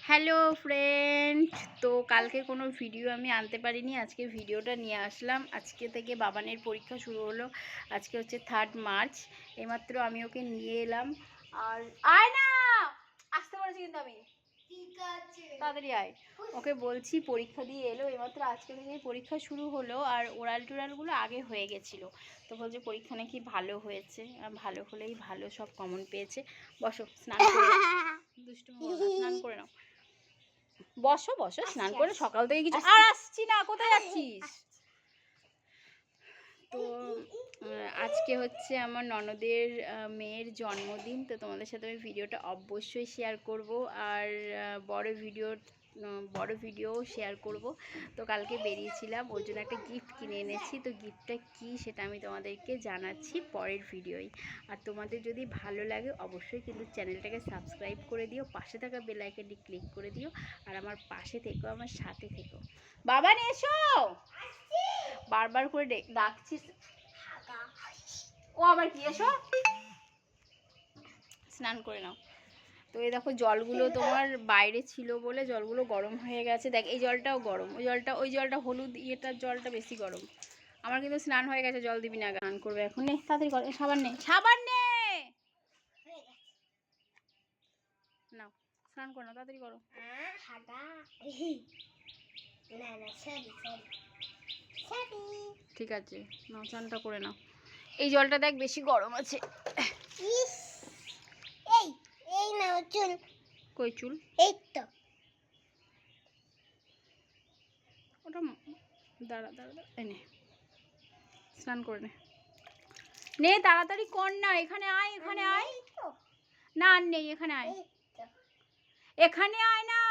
Hello friend, তো কালকে কোনো ভিডিও আমি আনতে পারিনি, আজকে ভিডিওটা নিয়ে আসলাম। আজকে থেকে বাবানের পরীক্ষা শুরু হলো। আজকে হচ্ছে 3 মার্চ। এইমাত্র আমি ওকে নিয়ে এলাম। আর আয় না, আসতে বলেছি কিন্তু আমি। ঠিক আছে, তাড়াতাড়ি আয়। ওকে বলছি পরীক্ষা দিয়ে এলো এইমাত্র, আজকে থেকে পরীক্ষা শুরু হলো। আর ওরাল টোরালগুলো আগে হয়ে গেছিলো, তো বলছে পরীক্ষা নাকি ভালো হয়েছে, ভালো হলেই ভালো, সব কমন পেয়েছে। বসো, স্নান করে দুষ্টু স্নান করে নাও। বসো বসো, স্নান করে সকাল থেকে কিছু আর আসছি না। কোথায় যাচ্ছিস? তো আজকে হচ্ছে আমার ননদের মেয়ের জন্মদিন, তো তোমাদের সাথে আমি ভিডিওটা অবশ্যই শেয়ার করব। আর বড় ভিডিও শেয়ার করব। তো কালকে বেরিয়েছিলাম, ওর জন্য একটা গিফট কিনে এনেছি। তো গিফটটা কি সেটা আমি তোমাদেরকে জানাচ্ছি পরের ভিডিওয়। আর তোমাদের যদি ভালো লাগে অবশ্যই কিন্তু চ্যানেলটাকে সাবস্ক্রাইব করে দিও, পাশে থাকা বেল আইকনটি ক্লিক করে দিও। আর আমার পাশে থেকো, আমার সাথে থেকো। বাবা এসো, বারবার করে ডাকছিস। ও আবার কি, এসো স্নান করে নাও। তো এই দেখো, জলগুলো তোমার বাইরে ছিল বলে জলগুলো গরম হয়ে গেছে। দেখ এই জলটাও গরম, ওই জলটা হলুদ ইয়েটার জলটা বেশি গরম। আমার কিন্তু স্নান হয়ে গেছে, জল দিবি না, স্নান করবে এখন। নে তাড়াতাড়ি করে, সাবান নে, সাবান নে, নাও স্নান করো, তাড়াতাড়ি করো। ঠিক আছে, নাও স্নানটা করে নাও। এই জলটা দেখ বেশি গরম আছে। এই নাও চুল। কই চুল? এই তো ওটা দাঁড়া দাঁড়া দাঁড়া, এনে স্নান করে নে। নে তাড়াতাড়ি কর না, এখানে আয়, এখানে আয়। না আর নেই, এখানে আয়, এখানে আয় না।